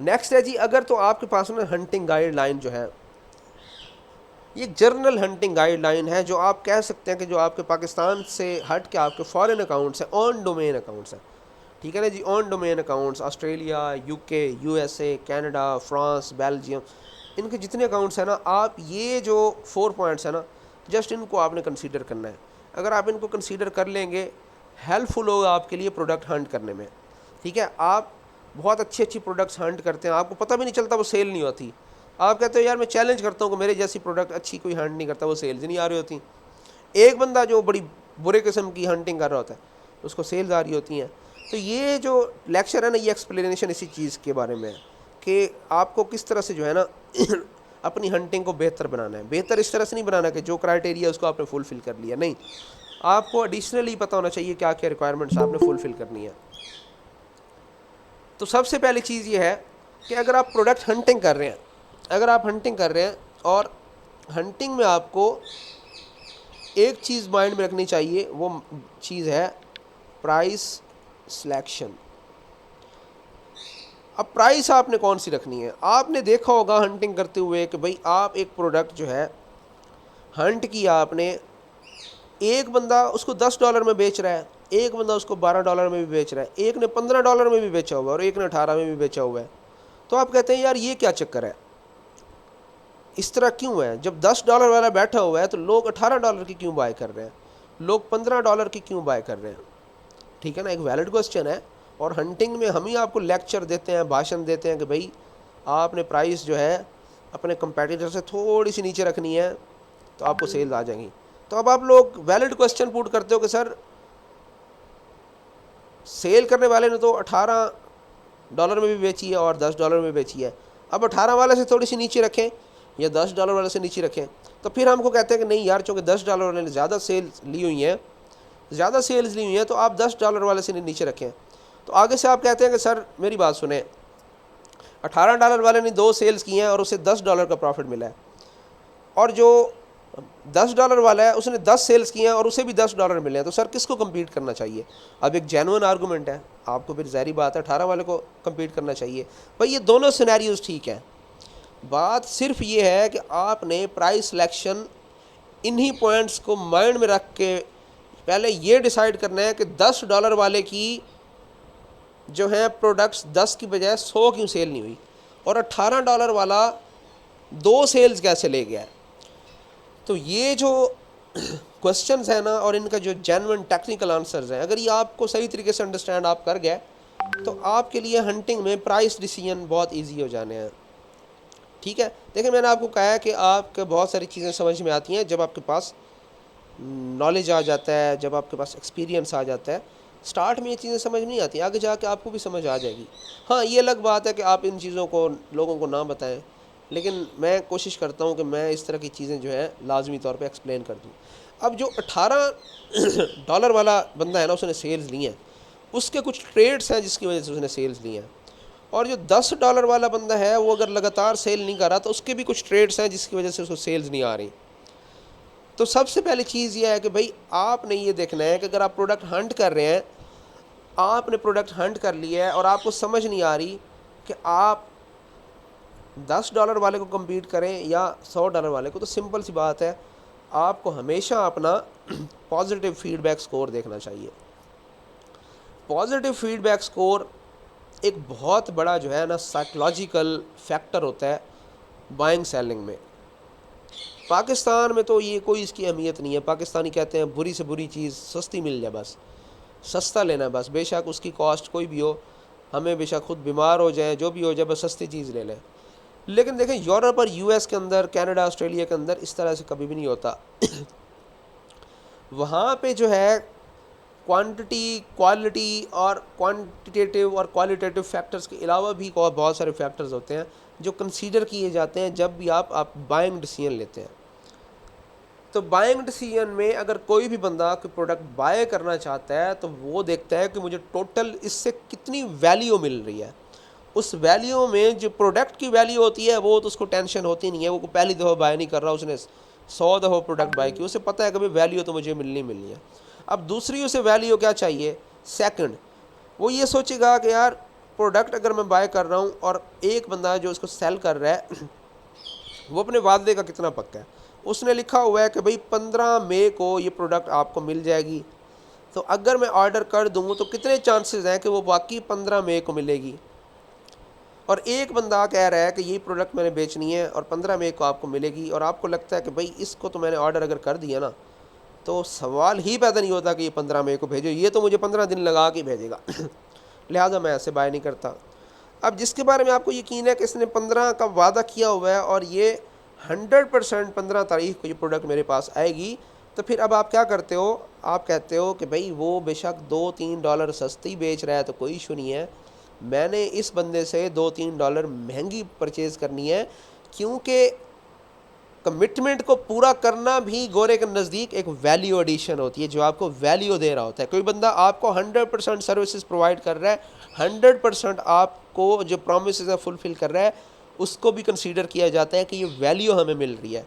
Next है जी, अगर तो आपके पास ना हंटिंग गाइडलाइन जो है, ये जर्नल हंटिंग गाइडलाइन है, जो आप कह सकते हैं कि जो आपके पाकिस्तान से हट के आपके फॉरेन अकाउंट्स हैं, ऑन डोमेन अकाउंट्स हैं, ठीक है ना जी, on domain accounts, Australia, UK, USA, Canada, France, Belgium, इनके जितने अकाउंट्स हैं ना, आप ये जो 4 पॉइंट्स हैं ना, जस्ट इनको आपने कंसीडर करना है। अगर आप इनको कंसीडर कर लेंगे, हेल्पफुल होगा आपके लिए प्रोडक्ट हंट करने में। ठीक है, आप बहुत अच्छी अच्छी प्रोडक्ट्स हंट करते हैं, आपको पता भी नहीं चलता, वो सेल नहीं होती। आप कहते हो यार मैं चैलेंज करता हूँ कि मेरे जैसी प्रोडक्ट अच्छी कोई हंट नहीं करता, वो सेल्स नहीं आ रही होती। एक बंदा जो बड़ी बुरे किस्म की हंटिंग कर रहा होता है, उसको सेल्स आ रही होती हैं। तो ये जो लेक्चर है ना, ये एक्सप्लेनेशन इसी चीज़ के बारे में है कि आपको किस तरह से जो है ना अपनी हंटिंग को बेहतर बनाना है। बेहतर इस तरह से नहीं बनाना कि जो क्राइटेरिया उसको आपने फुलफ़िल कर लिया, नहीं, आपको एडिशनली पता होना चाहिए क्या क्या रिक्वायरमेंट्स आपने फुलफ़िल करनी है। तो सबसे पहली चीज़ ये है कि अगर आप प्रोडक्ट हंटिंग कर रहे हैं, अगर आप हंटिंग कर रहे हैं और हंटिंग में आपको एक चीज़ माइंड में रखनी चाहिए, वो चीज़ है प्राइस सिलेक्शन। अब प्राइस आपने कौन सी रखनी है? आपने देखा होगा हंटिंग करते हुए कि भाई आप एक प्रोडक्ट जो है हंट किया आपने, एक बंदा उसको $10 में बेच रहा है, एक बंदा उसको $12 में भी बेच रहा है, एक ने $15 में भी बेचा हुआ है और एक ने 18 में भी बेचा हुआ है। तो आप कहते हैं यार ये क्या चक्कर है, इस तरह क्यों है? जब $10 वाला बैठा हुआ है तो लोग $18 की क्यों बाय कर रहे हैं, लोग $15 की क्यों बाय कर रहे हैं? ठीक है ना, एक वैलिड क्वेश्चन है। और हंटिंग में हम ही आपको लेक्चर देते हैं, भाषण देते हैं कि भाई आपने प्राइस जो है अपने कंपेटिटर से थोड़ी सी नीचे रखनी है तो आपको सेल्स आ जाएंगी। तो अब आप लोग वैलिड क्वेश्चन पुट करते हो कि सर सेल करने वाले ने तो $18 में भी बेची है और $10 में बेची है, अब 18 वाले से थोड़ी सी नीचे रखें या $10 वाले से नीचे रखें। तो फिर हमको कहते हैं कि नहीं यार, चूँकि $10 वाले ने ज़्यादा सेल्स ली हुई हैं, ज़्यादा सेल्स ली हुई हैं, तो आप $10 वाले से नीचे रखें। तो आगे से आप कहते हैं कि सर मेरी बात सुने, $18 वाले ने 2 सेल्स की हैं और उसे $10 का प्रॉफिट मिला है, और जो $10 वाला है उसने 10 सेल्स किए हैं और उसे भी $10 मिले हैं, तो सर किसको कम्पीट करना चाहिए? अब एक जेन्युइन आर्गूमेंट है, आपको फिर ज़ाहिर बात है 18 वाले को कम्पीट करना चाहिए। भाई ये दोनों सिनेरियोज ठीक है, बात सिर्फ ये है कि आपने प्राइस सिलेक्शन इन्हीं पॉइंट्स को माइंड में रख के पहले ये डिसाइड करना है कि $10 वाले की जो है प्रोडक्ट्स 10 की बजाय 100 क्यों सेल नहीं हुई, और $18 वाला 2 सेल्स कैसे ले गया है। तो ये जो क्वेश्चंस हैं ना, और इनका जो जेन्युइन टेक्निकल आंसर्स हैं, अगर ये आपको सही तरीके से अंडरस्टैंड आप कर गए तो आपके लिए हंटिंग में प्राइस डिसीजन बहुत इजी हो जाने हैं। ठीक है, देखिए मैंने आपको कहा है कि आपके बहुत सारी चीज़ें समझ में आती हैं जब आपके पास नॉलेज आ जाता है, जब आपके पास एक्सपीरियंस आ जाता है। स्टार्ट में ये चीज़ें समझ नहीं आती, आगे जाके आपको भी समझ आ जाएगी। हाँ, ये अलग बात है कि आप इन चीज़ों को लोगों को ना बताएं, लेकिन मैं कोशिश करता हूँ कि मैं इस तरह की चीज़ें जो है लाजमी तौर पे एक्सप्लेन कर दूँ। अब जो $18 वाला बंदा है ना, उसने सेल्स ली हैं, उसके कुछ ट्रेड्स हैं जिसकी वजह से उसने सेल्स ली हैं। और जो $10 वाला बंदा है वो अगर लगातार सेल नहीं कर रहा तो उसके भी कुछ ट्रेड्स हैं जिसकी वजह से उसको सेल्स नहीं आ रही। तो सबसे पहली चीज़ ये है कि भाई आपने ये देखना है कि अगर आप प्रोडक्ट हंट कर रहे हैं, आपने प्रोडक्ट हंट कर लिया है और आपको समझ नहीं आ रही कि आप $10 वाले को कम्पीट करें या $100 वाले को, तो सिंपल सी बात है, आपको हमेशा अपना पॉजिटिव फीडबैक स्कोर देखना चाहिए। पॉजिटिव फीडबैक स्कोर एक बहुत बड़ा जो है ना साइकोलॉजिकल फैक्टर होता है बाइंग सेलिंग में। पाकिस्तान में तो ये कोई इसकी अहमियत नहीं है, पाकिस्तानी कहते हैं बुरी से बुरी चीज़ सस्ती मिल जाए, बस सस्ता लेना है, बस बेशक उसकी कॉस्ट कोई भी हो, हमें बेशक खुद बीमार हो जाए, जो भी हो जाए, बस सस्ती चीज़ ले लें। लेकिन देखें यूरोप और यूएस के अंदर, कनाडा, ऑस्ट्रेलिया के अंदर इस तरह से कभी भी नहीं होता। वहाँ पे जो है क्वांटिटी, क्वालिटी और क्वांटिटेटिव और क्वालिटेटिव फैक्टर्स के अलावा भी और बहुत सारे फैक्टर्स होते हैं जो कंसीडर किए जाते हैं जब भी आप बाइंग डिसीजन लेते हैं। तो बाइंग डिसीजन में अगर कोई भी बंदा कोई प्रोडक्ट बाय करना चाहता है तो वो देखता है कि मुझे टोटल इससे कितनी वैल्यू मिल रही है। उस वैल्यू में जो प्रोडक्ट की वैल्यू होती है वो तो उसको टेंशन होती नहीं है, वो पहली दफ़ा बाय नहीं कर रहा, उसने 100 दफ़ा प्रोडक्ट बाय की, उसे पता है कि भाई वैल्यू तो मुझे मिलनी है। अब दूसरी उसे वैल्यू क्या चाहिए, सेकंड, वो ये सोचेगा कि यार प्रोडक्ट अगर मैं बाय कर रहा हूँ और एक बंदा जो उसको सेल कर रहा है वो अपने वादे का कितना पक्का है, उसने लिखा हुआ है कि भाई 15 मई को ये प्रोडक्ट आपको मिल जाएगी, तो अगर मैं ऑर्डर कर दूँ तो कितने चांसेस हैं कि वो बाकी 15 मई को मिलेगी। और एक बंदा कह रहा है कि ये प्रोडक्ट मैंने बेचनी है और 15 मई को आपको मिलेगी, और आपको लगता है कि भाई इसको तो मैंने ऑर्डर अगर कर दिया ना तो सवाल ही पैदा नहीं होता कि ये 15 मई को भेजो, ये तो मुझे 15 दिन लगा के भेजेगा लिहाजा मैं ऐसे बाय नहीं करता। अब जिसके बारे में आपको यकीन है कि इसने 15 का वादा किया हुआ है और ये 100% 15 तारीख को ये प्रोडक्ट मेरे पास आएगी, तो फिर अब आप क्या करते हो, आप कहते हो कि भाई वो बेशक $2-3 सस्ती बेच रहा है तो कोई इशू नहीं है, मैंने इस बंदे से $2-3 महंगी परचेज़ करनी है, क्योंकि कमिटमेंट को पूरा करना भी गोरे के नज़दीक एक वैल्यू एडिशन होती है, जो आपको वैल्यू दे रहा होता है। कोई बंदा आपको 100% सर्विसेज प्रोवाइड कर रहा है, 100% आपको जो प्रॉमिस है फुलफ़िल कर रहा है, उसको भी कंसीडर किया जाता है कि ये वैल्यू हमें मिल रही है।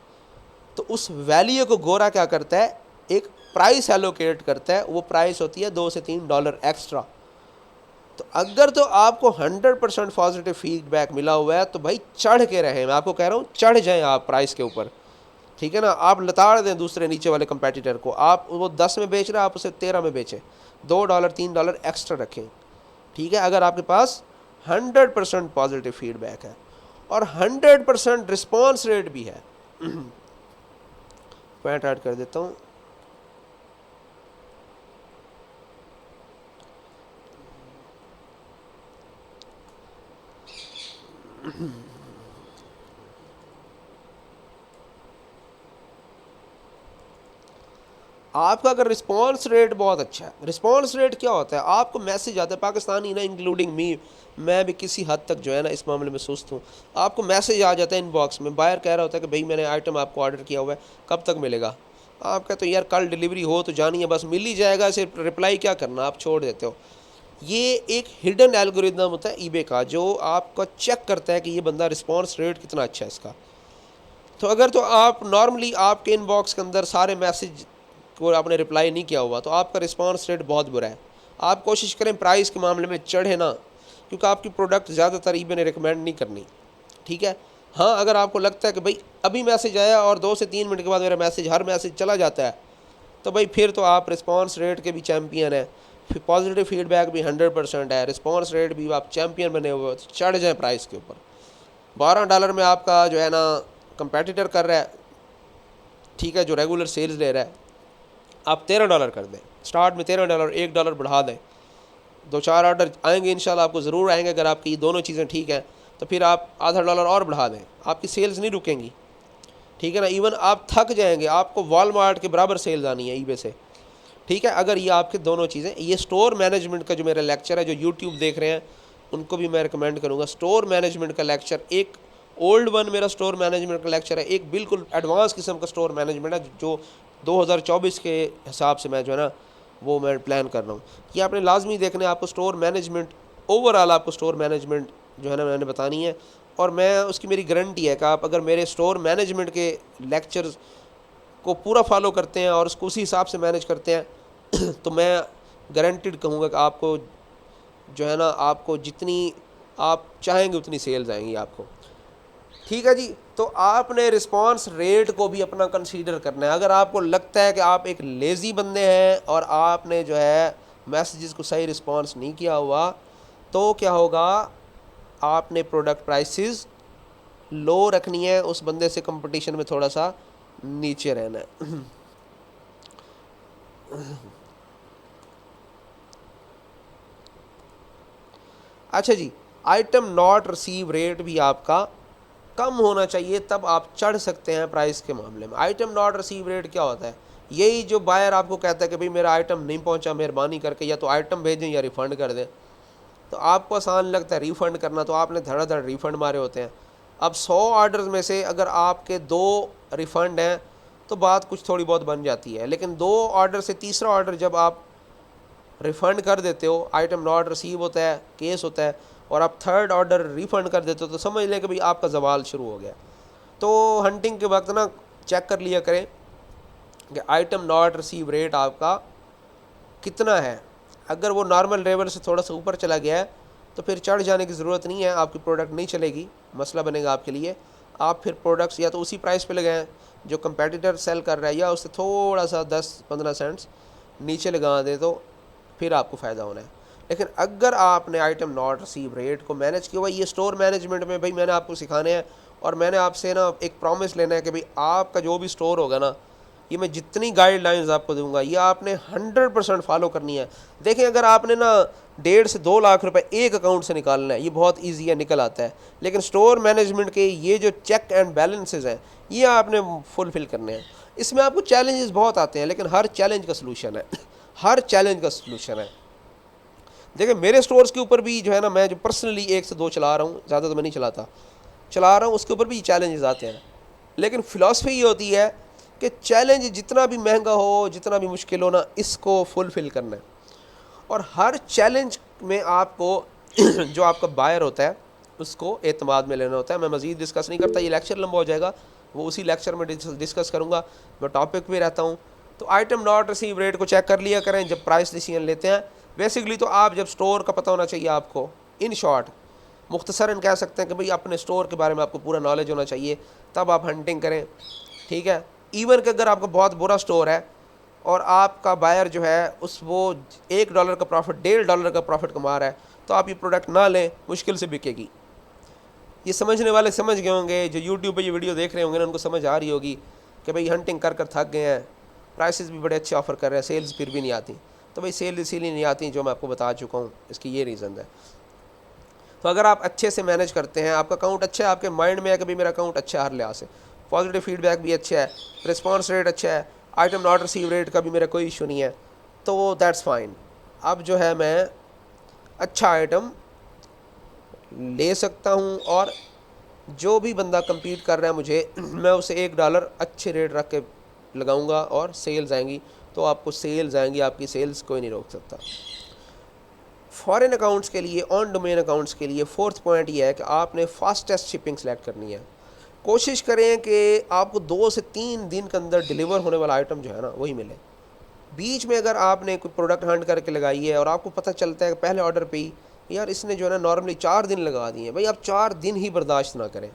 तो उस वैल्यू को गोरा क्या करता है, एक प्राइस एलोकेट करता है, वो प्राइस होती है $2 से $3 एक्स्ट्रा। तो अगर तो आपको 100% पॉजिटिव फीडबैक मिला हुआ है तो भाई चढ़ के रहें, मैं आपको कह रहा हूँ चढ़ जाएं आप प्राइस के ऊपर, ठीक है ना। आप लताड़ दें दूसरे नीचे वाले कंपेटिटर को, आप वो 10 में बेच रहे हैं आप उसे 13 में बेचें, $2-3 एक्स्ट्रा रखें, ठीक है, अगर आपके पास 100% पॉजिटिव फीडबैक है और 100% रिस्पॉन्स रेट भी है। पॉइंट ऐड कर देता हूँ। आपका अगर रिस्पॉन्स रेट बहुत अच्छा है, रिस्पॉन्स रेट क्या होता है, आपको मैसेज आता है, पाकिस्तानी ना इंक्लूडिंग मी, मैं भी किसी हद तक जो है ना इस मामले में सुस्त हूँ, आपको मैसेज आ जाता है इनबॉक्स में, बायर कह रहा होता है कि भाई मैंने आइटम आपको ऑर्डर किया हुआ है, कब तक मिलेगा। आप कहते हो यार कल डिलीवरी हो तो जानी है, बस मिल ही जाएगा, सिर्फ रिप्लाई क्या करना, आप छोड़ देते हो। ये एक हिडन एल्गोरिदम होता है ईबे का, जो आपको चेक करता है कि ये बंदा रिस्पॉन्स रेट कितना अच्छा है इसका। तो अगर तो आप नॉर्मली आपके इनबॉक्स के अंदर सारे मैसेज को आपने रिप्लाई नहीं किया हुआ तो आपका रिस्पांस रेट बहुत बुरा है। आप कोशिश करें प्राइस के मामले में चढ़े ना, क्योंकि आपकी प्रोडक्ट ज़्यादातर ईबे ने रिकमेंड नहीं करनी, ठीक है। हाँ, अगर आपको लगता है कि भाई अभी मैसेज आया और 2 से 3 मिनट के बाद मेरा मैसेज हर मैसेज चला जाता है, तो भाई फिर तो आप रिस्पांस रेट के भी चैम्पियन है, फिर पॉजिटिव फीडबैक भी 100% है, रिस्पांस रेट भी आप चैम्पियन बने हुए हो, तो चढ़ जाए प्राइस के ऊपर। $12 में आपका जो है ना कंपेटिटर कर रहा है, ठीक है, जो रेगुलर सेल्स ले रहा है, आप $13 कर दें, स्टार्ट में $13, $1 बढ़ा दें, 2-4 ऑर्डर आएंगे इंशाल्लाह, आपको ज़रूर आएंगे, अगर आपकी ये दोनों चीज़ें ठीक हैं तो फिर आप आधा $1 और बढ़ा दें, आपकी सेल्स नहीं रुकेंगी, ठीक है ना। इवन आप थक जाएंगे, आपको वॉलमार्ट के बराबर सेल्स आनी है ईबे से, ठीक है, अगर ये आपके दोनों चीज़ें। ये स्टोर मैनेजमेंट का जो मेरा लेक्चर है, जो यूट्यूब देख रहे हैं उनको भी मैं रिकमेंड करूँगा, स्टोर मैनेजमेंट का लेक्चर, एक ओल्ड वन मेरा स्टोर मैनेजमेंट का लेक्चर है, एक बिल्कुल एडवांस किस्म का स्टोर मैनेजमेंट है जो 2024 के हिसाब से मैं जो है ना वो मैं प्लान कर रहा हूँ। ये आपने लाजमी देखना है, आपको स्टोर मैनेजमेंट ओवरऑल, आपको स्टोर मैनेजमेंट जो है ना मैंने बतानी है, और मैं उसकी मेरी गारंटी है कि आप अगर मेरे स्टोर मैनेजमेंट के लेक्चर्स को पूरा फॉलो करते हैं और उसको उसी हिसाब से मैनेज करते हैं तो मैं गारंटीड कहूँगा कि आपको जो है ना, आपको जितनी आप चाहेंगे उतनी सेल्स आएंगी आपको, ठीक है जी। तो आपने रिस्पांस रेट को भी अपना कंसीडर करना है। अगर आपको लगता है कि आप एक लेज़ी बंदे हैं और आपने जो है मैसेजेस को सही रिस्पांस नहीं किया हुआ, तो क्या होगा, आपने प्रोडक्ट प्राइसेस लो रखनी है, उस बंदे से कंपटीशन में थोड़ा सा नीचे रहना है। अच्छा जी, आइटम नॉट रिसीव रेट भी आपका कम होना चाहिए, तब आप चढ़ सकते हैं प्राइस के मामले में। आइटम नॉट रिसीव रेट क्या होता है, यही जो बायर आपको कहता है कि भाई मेरा आइटम नहीं पहुंचा, मेहरबानी करके या तो आइटम भेजें या रिफ़ंड कर दें, तो आपको आसान लगता है रिफ़ंड करना, तो आपने धड़ाधड़ रिफ़ंड मारे होते हैं। अब 100 ऑर्डर्स में से अगर आपके 2 रिफ़ंड हैं तो बात कुछ थोड़ी बहुत बन जाती है, लेकिन 2 ऑर्डर से तीसरा ऑर्डर जब आप रिफ़ंड कर देते हो, आइटम नॉट रिसीव होता है, केस होता है, और आप थर्ड ऑर्डर रिफ़ंड कर देते हो, तो समझ लें कि भाई आपका जवाल शुरू हो गया। तो हंटिंग के वक्त ना चेक कर लिया करें कि आइटम नॉट रिसीव रेट आपका कितना है। अगर वो नॉर्मल लेवल से थोड़ा सा ऊपर चला गया है तो फिर चढ़ जाने की ज़रूरत नहीं है, आपकी प्रोडक्ट नहीं चलेगी, मसला बनेगा आपके लिए। आप फिर प्रोडक्ट्स या तो उसी प्राइस पे लगाएं जो कंपेटिटर सेल कर रहा है, या उससे थोड़ा सा 10-15 सेंट्स नीचे लगा दें, तो फिर आपको फ़ायदा होना है। लेकिन अगर आपने आइटम नॉट रिसीव रेट को मैनेज किया हुआ, ये स्टोर मैनेजमेंट में भाई मैंने आपको सिखाने हैं, और मैंने आपसे ना एक प्रॉमिस लेना है कि भाई आपका जो भी स्टोर होगा ना, ये मैं जितनी गाइडलाइंस आपको दूंगा ये आपने 100% फॉलो करनी है। देखें, अगर आपने ना 1.5 से 2 लाख रुपए एक अकाउंट से निकालना है, ये बहुत ईजी है, निकल आता है। लेकिन स्टोर मैनेजमेंट के ये जो चेक एंड बैलेंसेज हैं, ये आपने फुलफिल करने हैं। इसमें आपको चैलेंजेस बहुत आते हैं, लेकिन हर चैलेंज का सलूशन है हर चैलेंज का सलूशन है। देखिए, मेरे स्टोर्स के ऊपर भी जो है ना, मैं जो पर्सनली 1 से 2 चला रहा हूँ, ज़्यादा तो मैं नहीं चला रहा हूँ, उसके ऊपर भी चैलेंजेस आते हैं। लेकिन फ़िलासफ़ी ये होती है कि चैलेंज जितना भी महंगा हो, जितना भी मुश्किल हो ना, इसको फुलफ़िल करना है। और हर चैलेंज में आपको जो आपका बायर होता है उसको एतमाद में लेना होता है। मैं मज़ीद डिस्कस नहीं करता, ये लेक्चर लंबा हो जाएगा, वो उसी लेक्चर में डिस्कस करूँगा। मैं टॉपिक पे रहता हूँ। तो आइटम नॉट रिसीव रेट को चेक कर लिया करें जब प्राइस डिसीजन लेते हैं। बेसिकली तो आप जब स्टोर का पता होना चाहिए आपको, इन शॉर्ट मुख्तसरन कह सकते हैं कि भाई अपने स्टोर के बारे में आपको पूरा नॉलेज होना चाहिए, तब आप हंटिंग करें। ठीक है, इवन कि अगर आपका बहुत बुरा स्टोर है और आपका बायर जो है वो $1 का प्रॉफिट, $1.5 का प्रॉफिट कमा रहा है, तो आप ये प्रोडक्ट ना लें, मुश्किल से बिकेगी। ये समझने वाले समझ गए होंगे, जो यूट्यूब पे ये वीडियो देख रहे होंगे ना, उनको समझ आ रही होगी कि भाई हंटिंग कर कर थक गए हैं, प्राइसेस भी बड़े अच्छे ऑफ़र कर रहे हैं, सेल्स फिर भी नहीं आती। तो भाई सेल इसीलिए नहीं आती जो मैं आपको बता चुका हूँ, इसकी ये रीज़न है। तो अगर आप अच्छे से मैनेज करते हैं, आपका अकाउंट अच्छा है, आपके माइंड में है कि भाई मेरा अकाउंट अच्छा है हर लिहाज से, पॉजिटिव फीडबैक भी अच्छा है, रिस्पॉन्स रेट अच्छा है, आइटम नॉट रिसीव रेट का भी मेरा कोई इशू नहीं है, तो दैट्स फाइन। अब जो है मैं अच्छा आइटम ले सकता हूँ, और जो भी बंदा compete कर रहा है मुझे, मैं उसे $1 अच्छे रेट रख के लगाऊंगा और सेल्स आएंगी। तो आपको सेल्स आएंगी, आपकी सेल्स कोई नहीं रोक सकता। फॉरेन अकाउंट्स के लिए, ऑन डोमेन अकाउंट्स के लिए 4th पॉइंट ये है कि आपने फास्टेस्ट शिपिंग सेलेक्ट करनी है। कोशिश करें कि आपको 2 से 3 दिन के अंदर डिलीवर होने वाला आइटम जो है ना वही मिले। बीच में अगर आपने कोई प्रोडक्ट हंट करके लगाई है और आपको पता चलता है कि पहले ऑर्डर पे ही यार इसने जो है ना नॉर्मली 4 दिन लगा दिए हैं, भाई आप 4 दिन ही बर्दाश्त ना करें।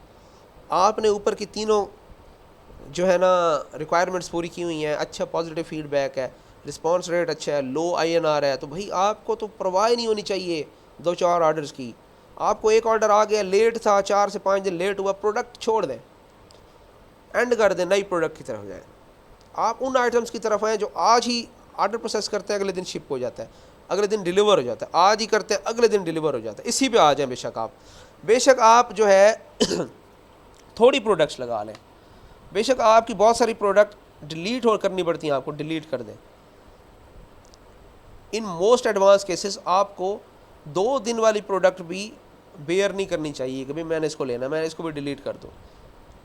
आपने ऊपर की तीनों जो है ना रिक्वायरमेंट्स पूरी की हुई हैं, अच्छा पॉजिटिव फीडबैक है, रिस्पांस रेट अच्छा है, लो INR है, तो भाई आपको तो परवाह नहीं होनी चाहिए 2-4 ऑर्डर्स की। आपको एक ऑर्डर आ गया, लेट था, 4 से 5 दिन लेट हुआ, प्रोडक्ट छोड़ दें, एंड कर दें, नई प्रोडक्ट की तरफ जाएँ। आप उन आइटम्स की तरफ आएँ जो आज ही ऑर्डर प्रोसेस करते हैं, अगले दिन शिप हो जाता है, अगले दिन डिलीवर हो जाता है, आज ही करते हैं अगले दिन डिलीवर हो जाता है, इसी पे आ जाएं। बेशक आप जो है थोड़ी प्रोडक्ट्स लगा लें, बेशक आपकी बहुत सारी प्रोडक्ट डिलीट और करनी पड़ती हैं, आपको डिलीट कर दें। इन मोस्ट एडवांस केसेस आपको 2 दिन वाली प्रोडक्ट भी बेयर नहीं करनी चाहिए कि भाई मैंने इसको लेना, मैं इसको भी डिलीट कर दूँ।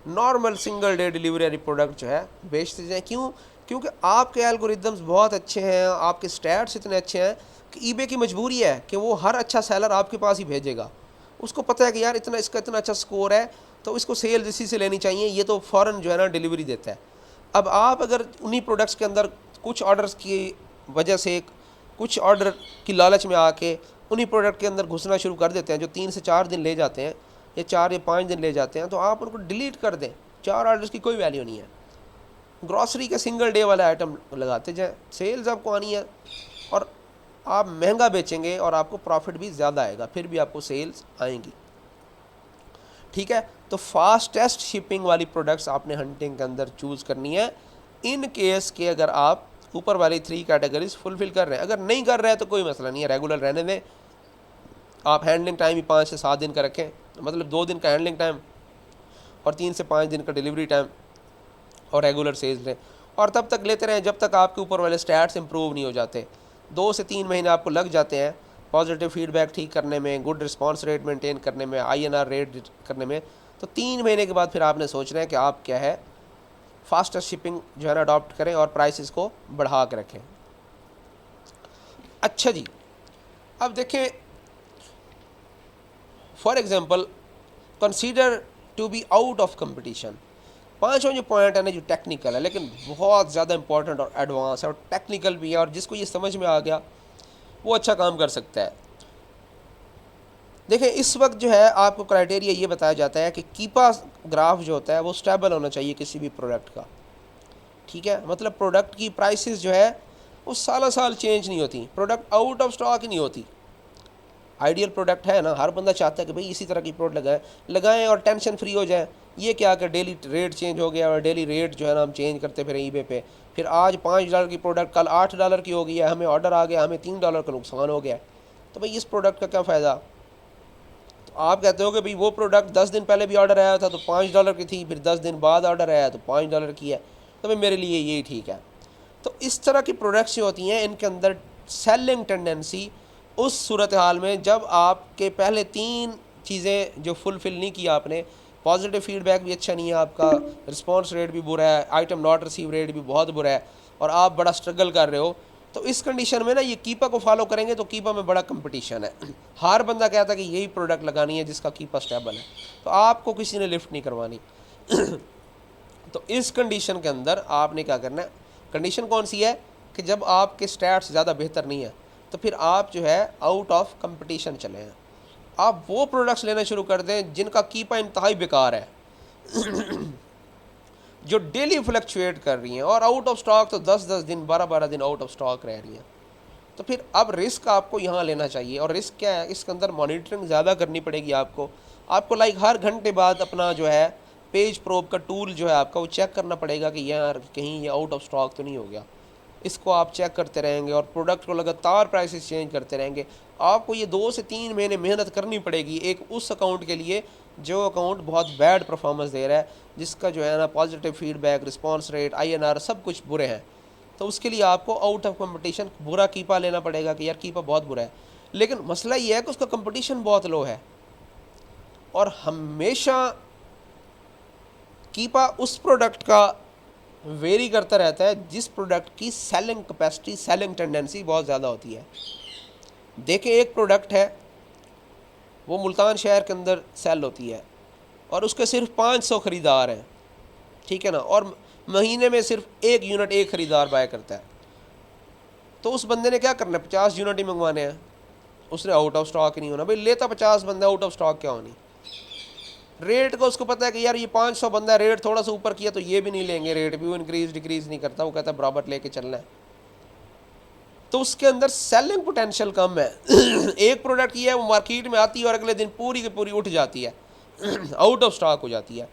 नॉर्मल सिंगल डे डिलीवरी वाली प्रोडक्ट जो है बेचते जाएँ। क्यों? क्योंकि आपके एल्गोरिदम्स बहुत अच्छे हैं, आपके स्टैट्स इतने अच्छे हैं कि ईबे की मजबूरी है कि वो हर अच्छा सेलर आपके पास ही भेजेगा। उसको पता है कि यार इसका इतना अच्छा स्कोर है, तो इसको सेल्स इसी से लेनी चाहिए, ये तो फ़ौरन जो है ना डिलीवरी देता है। अब आप अगर उन्हीं प्रोडक्ट्स के अंदर कुछ ऑर्डर्स की वजह से, कुछ ऑर्डर की लालच में आके उन्हीं प्रोडक्ट के अंदर घुसना शुरू कर देते हैं जो 3 से 4 दिन ले जाते हैं, या 4 या 5 दिन ले जाते हैं, तो आप उनको डिलीट कर दें। 4 ऑर्डर्स की कोई वैल्यू नहीं है। ग्रॉसरी के सिंगल डे वाला आइटम लगाते जाएँ, सेल्स आपको आनी है, और आप महंगा बेचेंगे और आपको प्रॉफिट भी ज़्यादा आएगा, फिर भी आपको सेल्स आएंगी। ठीक है, तो फास्टेस्ट शिपिंग वाली प्रोडक्ट्स आपने हंटिंग के अंदर चूज़ करनी है, इन केस के अगर आप ऊपर वाली 3 कैटेगरीज फुलफिल कर रहे हैं। अगर नहीं कर रहे हैं तो कोई मसला नहीं है, रेगुलर रहने दें। आप हैंडलिंग टाइम ही 5 से 7 दिन का रखें, मतलब 2 दिन का हैंडलिंग टाइम और 3 से 5 दिन का डिलीवरी टाइम, और रेगुलर सेल्स लें, और तब तक लेते रहें जब तक आपके ऊपर वाले स्टैट्स इंप्रूव नहीं हो जाते। 2 से 3 महीने आपको लग जाते हैं पॉजिटिव फीडबैक ठीक करने में, गुड रिस्पांस रेट मेंटेन करने में, INR रेट करने में। तो 3 महीने के बाद फिर आपने सोचना है कि आप क्या है फास्टेस्ट शिपिंग जो है ना अडॉप्ट करें और प्राइसेस को बढ़ा के रखें। अच्छा जी, अब देखें, for example consider to be out of competition. 5वां जो पॉइंट है ना, जो टेक्निकल है लेकिन बहुत ज़्यादा इंपॉर्टेंट और एडवांस है और टेक्निकल भी है, और जिसको ये समझ में आ गया वो अच्छा काम कर सकता है। देखें इस वक्त जो है आपको क्राइटेरिया ये बताया जाता है कि कीपा ग्राफ जो होता है वो स्टेबल होना चाहिए किसी भी प्रोडक्ट का, ठीक है। मतलब प्रोडक्ट की प्राइसेस जो है वो साल साल चेंज नहीं होती, प्रोडक्ट आउट ऑफ स्टॉक नहीं होती। आइडियल प्रोडक्ट है ना, हर बंदा चाहता है कि भाई इसी तरह की प्रोडक्ट लगाएं और टेंशन फ्री हो जाए। ये क्या कि डेली रेट चेंज हो गया और डेली रेट जो है ना हम चेंज करते फिर ईबे पे, फिर आज $5 की प्रोडक्ट कल $8 की हो गई है, हमें ऑर्डर आ गया, हमें $3 का नुकसान हो गया। तो भाई इस प्रोडक्ट का क्या फ़ायदा। तो आप कहते हो कि भाई वो प्रोडक्ट 10 दिन पहले भी ऑर्डर आया था तो $5 की थी, फिर 10 दिन बाद ऑर्डर आया तो $5 की है, तो भाई मेरे लिए यही ठीक है। तो इस तरह की प्रोडक्ट्स जो होती हैं इनके अंदर सेलिंग टेंडेंसी उस सूरत हाल में जब आपके पहले 3 चीज़ें जो फुलफ़िल नहीं किया आपने, पॉजिटिव फीडबैक भी अच्छा नहीं है आपका, रिस्पॉन्स रेट भी बुरा है, आइटम नॉट रिसीव रेट भी बहुत बुरा है और आप बड़ा स्ट्रगल कर रहे हो, तो इस कंडीशन में ना ये कीपा को फॉलो करेंगे तो कीपा में बड़ा कंपटीशन है। हर बंदा कहता है कि यही प्रोडक्ट लगानी है जिसका कीपा स्टेबल है, तो आपको किसी ने लिफ्ट नहीं करवानी। तो इस कंडीशन के अंदर आपने क्या करना है, कंडीशन कौन सी है कि जब आपके स्टैट्स ज़्यादा बेहतर नहीं है तो फिर आप जो है आउट ऑफ कंपटीशन चले हैं, आप वो प्रोडक्ट्स लेना शुरू कर दें जिनका कीपा इंतहाई बेकार है, जो डेली फ्लक्चुएट कर रही हैं और आउट ऑफ स्टॉक तो 10-10 दिन 12-12 दिन आउट ऑफ स्टॉक रह रही हैं। तो फिर अब रिस्क आपको यहाँ लेना चाहिए, और रिस्क क्या है, इसके अंदर मॉनिटरिंग ज़्यादा करनी पड़ेगी आपको लाइक हर घंटे बाद अपना जो है पेज प्रोब का टूल जो है आपका वो चेक करना पड़ेगा कि यार कहीं ये आउट ऑफ स्टॉक तो नहीं हो गया। इसको आप चेक करते रहेंगे और प्रोडक्ट को लगातार प्राइसेस चेंज करते रहेंगे। आपको ये 2 से 3 महीने मेहनत करनी पड़ेगी एक उस अकाउंट के लिए जो अकाउंट बहुत बैड परफॉर्मेंस दे रहा है, जिसका जो है ना positive feedback, response rate, INR सब कुछ बुरे हैं। तो उसके लिए आपको आउट ऑफ कंपटीशन बुरा कीपा लेना पड़ेगा कि यार कीपा बहुत बुरा है, लेकिन मसला ये है कि उसका कंपटीशन बहुत लो है और हमेशा कीपा उस प्रोडक्ट का वेरी करता रहता है जिस प्रोडक्ट की सेलिंग कैपेसिटी, सेलिंग टेंडेंसी बहुत ज़्यादा होती है। देखें एक प्रोडक्ट है वो मुल्तान शहर के अंदर सेल होती है और उसके सिर्फ 500 ख़रीदार हैं, ठीक है ना, और महीने में सिर्फ 1 यूनिट एक ख़रीदार बाय करता है। तो उस बंदे ने क्या करना है, 50 यूनिट ही मंगवाने हैं, उसने आउट ऑफ स्टॉक नहीं होना। भाई लेता 50 बंदा, आउट ऑफ स्टॉक क्या होनी। रेट का उसको पता है कि यार ये 500 बंदा, रेट थोड़ा सा ऊपर किया तो ये भी नहीं लेंगे, रेट भी वो इंक्रीज डिक्रीज नहीं करता, वो कहता है बराबर लेके चलना है। तो उसके अंदर सेलिंग पोटेंशियल कम है। एक प्रोडक्ट ये है वो मार्केट में आती है और अगले दिन पूरी की पूरी उठ जाती है, आउट ऑफ स्टॉक हो जाती है।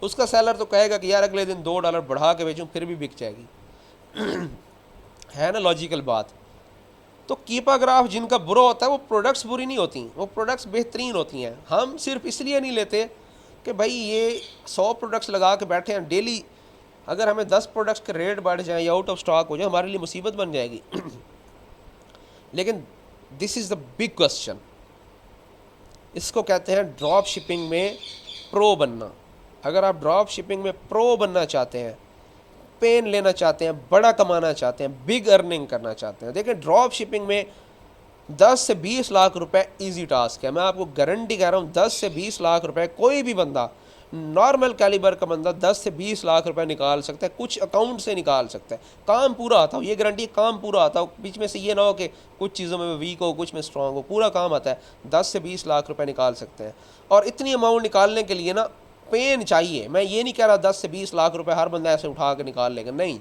उसका सेलर तो कहेगा कि यार अगले दिन $2 बढ़ा के बेचूं फिर भी बिक जाएगी। है ना लॉजिकल बात। तो कीपा ग्राफ जिनका बुरा होता है वो प्रोडक्ट्स बुरी नहीं होती, वो प्रोडक्ट्स बेहतरीन होती हैं। हम सिर्फ इसलिए नहीं लेते कि भाई ये 100 प्रोडक्ट्स लगा के बैठे हैं डेली, अगर हमें 10 प्रोडक्ट्स के रेट बढ़ जाएं या आउट ऑफ स्टॉक हो जाए हमारे लिए मुसीबत बन जाएगी। लेकिन this is the big question, इसको कहते हैं ड्रॉप शिपिंग में प्रो बनना। अगर आप ड्रॉप शिपिंग में प्रो बनना चाहते हैं, पेन लेना चाहते हैं, बड़ा कमाना चाहते हैं, बिग अर्निंग करना चाहते हैं, देखिए ड्रॉप शिपिंग में 10 से 20 लाख रुपए इजी टास्क है। मैं आपको गारंटी कह रहा हूँ 10 से 20 लाख रुपए कोई भी बंदा, नॉर्मल कैलिबर का बंदा 10 से 20 लाख रुपए निकाल सकता है, कुछ अकाउंट से निकाल सकता है। काम पूरा आता हो, ये गारंटी, काम पूरा आता हो, बीच में से ये ना हो कि कुछ चीज़ों में वीक हो कुछ में स्ट्रांग हो, पूरा काम आता है। 10 से 20 लाख रुपए निकाल सकते हैं और इतनी अमाउंट निकालने के लिए ना पेन चाहिए। मैं ये नहीं कह रहा 10 से 20 लाख रुपए हर बंदा ऐसे उठा के निकाल लेगा, नहीं।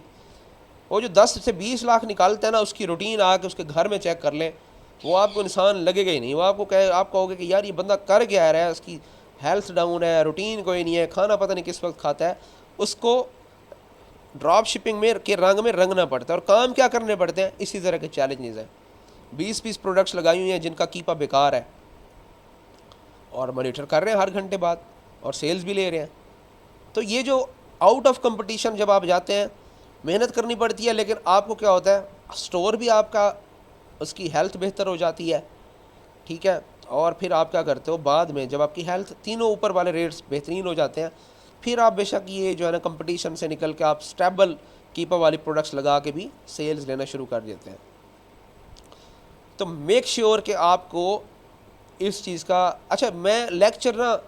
वो जो 10 से 20 लाख निकालते हैं ना, उसकी रूटीन आके उसके घर में चेक कर लें, वो आपको इंसान लगेगा ही नहीं। वो आप कहोगे कि यार ये बंदा कर क्या रहा है, उसकी हेल्थ डाउन है, रूटीन कोई नहीं है, खाना पता नहीं किस वक्त खाता है। उसको ड्रॉप शिपिंग में के रंग में रंगना पड़ता है और काम क्या करने पड़ते हैं, इसी तरह के चैलेंजेस हैं। 20-20 प्रोडक्ट्स लगाई हुई हैं जिनका कीपा बेकार है और मॉनिटर कर रहे हैं हर घंटे बाद और सेल्स भी ले रहे हैं। तो ये जो आउट ऑफ कंपटीशन जब आप जाते हैं मेहनत करनी पड़ती है, लेकिन आपको क्या होता है, स्टोर भी आपका, उसकी हेल्थ बेहतर हो जाती है, ठीक है। और फिर आप क्या करते हो, बाद में जब आपकी हेल्थ, तीनों ऊपर वाले रेट्स बेहतरीन हो जाते हैं, फिर आप बेशक ये जो है ना कंपटीशन से निकल के आप स्टेबल कीपर वाली प्रोडक्ट्स लगा के भी सेल्स लेना शुरू कर देते हैं। तो मेक श्योर कि आपको इस चीज़ का, अच्छा मैं लेक्चर ना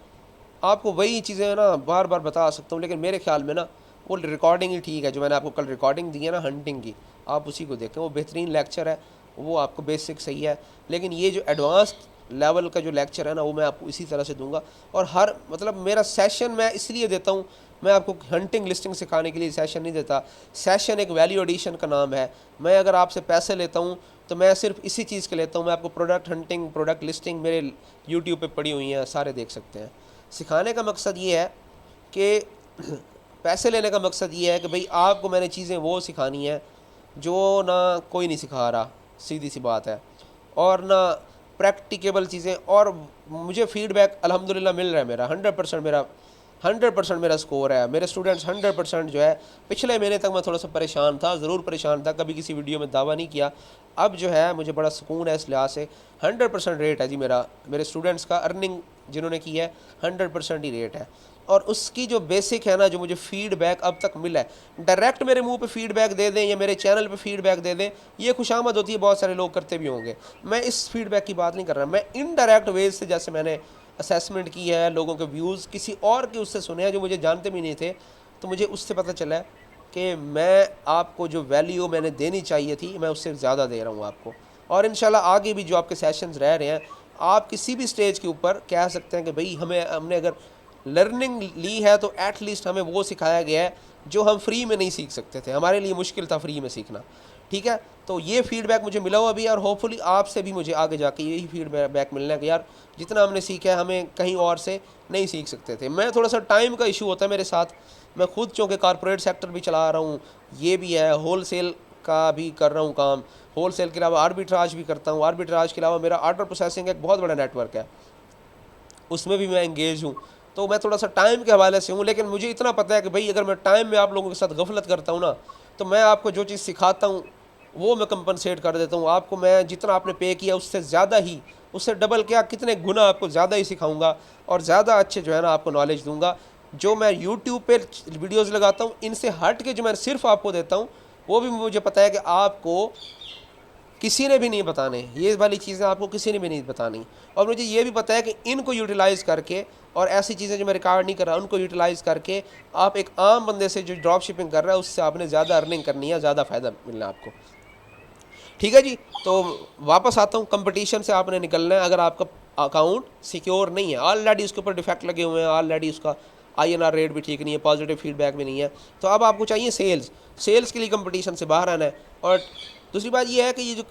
आपको वही चीज़ें ना बार बार बता सकता हूँ, लेकिन मेरे ख्याल में ना वो रिकॉर्डिंग ही ठीक है। जो मैंने आपको कल रिकॉर्डिंग दी है ना हंटिंग की, आप उसी को देखें, वो बेहतरीन लेक्चर है, वो आपको बेसिक सही है। लेकिन ये जो एडवांस लेवल का जो लेक्चर है ना वो मैं आपको इसी तरह से दूंगा। और हर मतलब मेरा सेशन मैं इसलिए देता हूँ, मैं आपको हंटिंग लिस्टिंग सिखाने के लिए सेशन नहीं देता। सेशन एक वैल्यू एडिशन का नाम है। मैं अगर आपसे पैसे लेता हूँ तो मैं सिर्फ इसी चीज़ के लेता हूँ। मैं आपको प्रोडक्ट हंटिंग, प्रोडक्ट लिस्टिंग मेरे यूट्यूब पे पड़ी हुई हैं, सारे देख सकते हैं। सिखाने का मकसद ये है कि पैसे लेने का मकसद ये है कि भाई आपको मैंने चीज़ें वो सिखानी है जो ना कोई नहीं सिखा रहा, सीधी सी बात है। और ना प्रैक्टिकेबल चीज़ें, और मुझे फीडबैक अल्हम्दुलिल्लाह मिल रहा है। मेरा 100% मेरा स्कोर है। मेरे स्टूडेंट्स 100% जो है, पिछले महीने तक मैं थोड़ा सा परेशान था, ज़रूर परेशान था, कभी किसी वीडियो में दावा नहीं किया। अब जो है मुझे बड़ा सुकून है इस लिहाज से। 100% रेट है जी मेरा, मेरे स्टूडेंट्स का अर्निंग जिन्होंने की है 100% ही रेट है। और उसकी जो बेसिक है ना, जो मुझे फीडबैक अब तक मिला है, डायरेक्ट मेरे मुंह पे फीडबैक दे दें या मेरे चैनल पे फीडबैक दे दें, ये खुशामद होती है, बहुत सारे लोग करते भी होंगे। मैं इस फीडबैक की बात नहीं कर रहा, मैं इनडायरेक्ट वेज से, जैसे मैंने असेसमेंट की है, लोगों के व्यूज़ किसी और के उससे सुने हैं जो मुझे जानते भी नहीं थे, तो मुझे उससे पता चला है कि मैं आपको जो वैल्यू मैंने देनी चाहिए थी मैं उससे ज़्यादा दे रहा हूँ आपको। और इंशाल्लाह आगे भी जो आपके सेशंस रह रहे हैं, आप किसी भी स्टेज के ऊपर कह सकते हैं कि भाई हमने अगर लर्निंग ली है तो एटलीस्ट हमें वो सिखाया गया है जो हम फ्री में नहीं सीख सकते थे। हमारे लिए मुश्किल था फ्री में सीखना, ठीक है। तो ये फीडबैक मुझे मिला हुआ अभी, और होपफुली आपसे भी मुझे आगे जाके यही फीडबैक मिलना है कि यार जितना हमने सीखा है हमें कहीं और से नहीं सीख सकते थे। मैं थोड़ा सा टाइम का इशू होता है मेरे साथ, मैं खुद चूँकि कॉरपोरेट सेक्टर भी चला रहा हूँ, ये भी है, होल सेल का भी कर रहा हूँ काम, होल सेल के अलावा आर्बिट्राज भी करता हूँ, आर्बिट्राज के अलावा मेरा ऑर्डर प्रोसेसिंग एक बहुत बड़ा नेटवर्क है, उसमें भी मैं इंगेज हूँ। तो मैं थोड़ा सा टाइम के हवाले से हूँ, लेकिन मुझे इतना पता है कि भाई अगर मैं टाइम में आप लोगों के साथ गफलत करता हूँ ना, तो मैं आपको जो चीज़ सिखाता हूँ वो मैं कंपनसेट कर देता हूँ आपको। मैं जितना आपने पे किया उससे ज़्यादा ही, उससे डबल क्या, कितने गुना आपको ज़्यादा ही सिखाऊंगा और ज़्यादा अच्छे जो है ना आपको नॉलेज दूंगा। जो मैं यूट्यूब पे वीडियोज़ लगाता हूँ, इनसे हट के जो मैं सिर्फ आपको देता हूँ, वो भी मुझे पता है कि आपको किसी ने भी नहीं बताने, ये वाली चीज़ें आपको किसी ने भी नहीं बतानी। और मुझे ये भी पता है कि इनको यूटिलाइज़ करके, और ऐसी चीज़ें जो मैं रिकॉर्ड नहीं कर रहा उनको यूटिलाइज़ करके, आप एक आम बंदे से जो ड्रॉप शिपिंग कर रहा है उससे आपने ज़्यादा अर्निंग करनी है, ज़्यादा फ़ायदा मिलना है आपको, ठीक है जी। तो वापस आता हूँ, कंपटीशन से आपने निकलना है। अगर आपका अकाउंट सिक्योर नहीं है, ऑलरेडी उसके ऊपर डिफेक्ट लगे हुए हैं, ऑलरेडी उसका INR रेट भी ठीक नहीं है, पॉजिटिव फीडबैक भी नहीं है, तो अब आपको चाहिए सेल्स के लिए कंपटीशन से बाहर आना है। और दूसरी बात ये है कि ये जो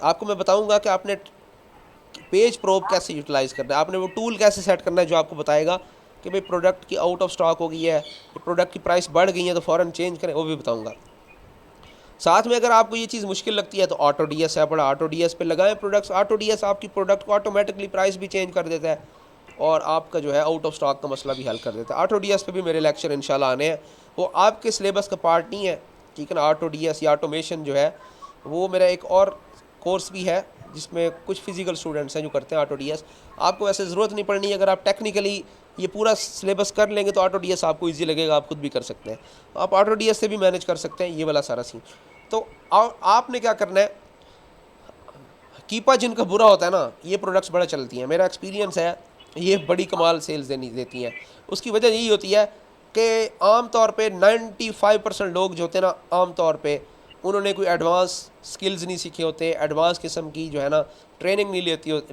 आपको मैं बताऊंगा कि आपने पेज प्रोब कैसे यूटिलाइज़ करना है, आपने वो टूल कैसे सेट करना है जो आपको बताएगा कि भाई प्रोडक्ट की आउट ऑफ स्टॉक हो गई है, प्रोडक्ट की प्राइस बढ़ गई है तो फ़ौरन चेंज करें, वो भी बताऊंगा। साथ में अगर आपको ये चीज़ मुश्किल लगती है तो ऑटो DS है बड़ा, ऑटो DS पे लगाएं प्रोडक्ट्स। ऑटो DS आपकी प्रोडक्ट को ऑटोमेटिकली प्राइस भी चेंज कर देता है और आपका जो है आउट ऑफ स्टॉक का मसला भी हल कर देता है। ऑटो DS पे भी मेरे लेक्चर इंशाल्लाह आने हैं, वो आपके सिलेबस का पार्ट नहीं है, ठीक है ना। ऑटो DS या ऑटोमेशन जो है वो मेरा एक और कोर्स भी है जिसमें कुछ फिजिकल स्टूडेंट्स हैं जो करते हैं ऑटो DS। आपको वैसे ज़रूरत नहीं पड़नी, अगर आप टेक्निकली ये पूरा सिलेबस कर लेंगे तो ऑटो DS आपको ईजी लगेगा, आप खुद भी कर सकते हैं। आप ऑटो DS से भी मैनेज कर सकते हैं ये वाला सारा सीन। तो आपने क्या करना है, कीपा जिनका बुरा होता है ना, ये प्रोडक्ट्स बड़ा चलती हैं, मेरा एक्सपीरियंस है, ये बड़ी कमाल सेल्स देती हैं। उसकी वजह यही होती है कि आम तौर पे 95% लोग जो होते हैं ना, आम तौर पे उन्होंने कोई एडवांस स्किल्स नहीं सीखे होते, एडवांस किस्म की जो है ना ट्रेनिंग नहीं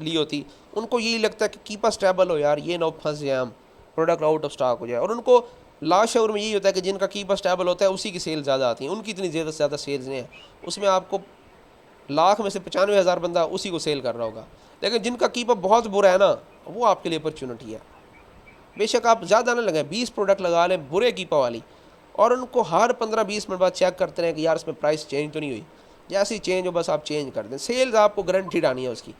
ली होती। उनको यही लगता है कि कीपा स्टेबल हो यार, ये ना फंस जाए हम, प्रोडक्ट आउट ऑफ स्टॉक हो जाए। और उनको लाशोर में यही होता है कि जिनका कीपा स्टेबल होता है उसी की सेल ज़्यादा आती है, उनकी इतनी ज़्यादा से ज़्यादा सेल्स नहीं है। उसमें आपको लाख में से 95,000 बंदा उसी को सेल कर रहा होगा। लेकिन जिनका कीपा बहुत बुरा है ना, वो आपके लिए अपॉर्चुनिटी है। बेशक आप ज़्यादा ना लगाएं, 20 प्रोडक्ट लगा लें बुरे कीपा वाली, और उनको हर 15-20 मिनट बाद चेक करते रहें कि यार इसमें प्राइस चेंज तो नहीं हुई। जैसे ही चेंज हो बस आप चेंज कर दें, सेल्स आपको गारंटीड आनी है उसकी,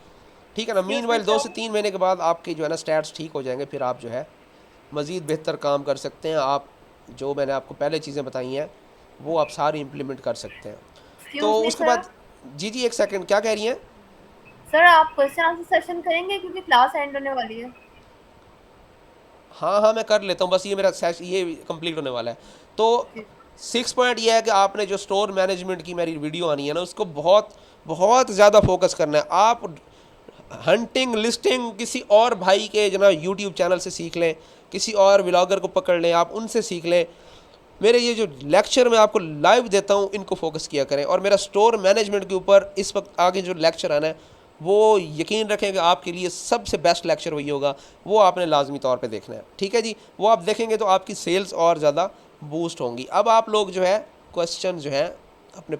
ठीक है ना। मीनवाइल 2 से 3 महीने के बाद आपके जो है ना स्टैट्स ठीक हो जाएंगे, फिर आप जो है मज़ीद बेहतर काम कर सकते हैं। आप जो मैंने आपको पहले चीज़ें बताई हैं वो आप सारी इम्प्लीमेंट कर सकते हैं। तो एक्सक्यूज मी उसके सर। बाद जी एक सेकंड, क्या कह रही हैं? सर आप क्वेश्चन आंसर सेशन करेंगे क्योंकि क्लास एंड होने वाली है। हाँ हाँ मैं कर लेता हूँ, बस ये मेरा ये कंप्लीट होने वाला है। तो 6 पॉइंट ये है कि आपने जो स्टोर मैनेजमेंट की मेरी वीडियो आनी है ना, उसको बहुत बहुत ज़्यादा फोकस करना है। आप हंटिंग लिस्टिंग किसी और भाई के जना यूट्यूब चैनल से सीख लें, किसी और व्लॉगर को पकड़ लें, आप उनसे सीख लें। मेरे ये जो लेक्चर मैं आपको लाइव देता हूँ इनको फोकस किया करें। और मेरा स्टोर मैनेजमेंट के ऊपर इस वक्त आगे जो लेक्चर आना है वो यकीन रखें कि आपके लिए सबसे बेस्ट लेक्चर वही होगा, वो आपने लाजमी तौर पे देखना है। ठीक है जी, वो आप देखेंगे तो आपकी सेल्स और ज़्यादा बूस्ट होंगी। अब आप लोग जो है क्वेश्चन जो है अपने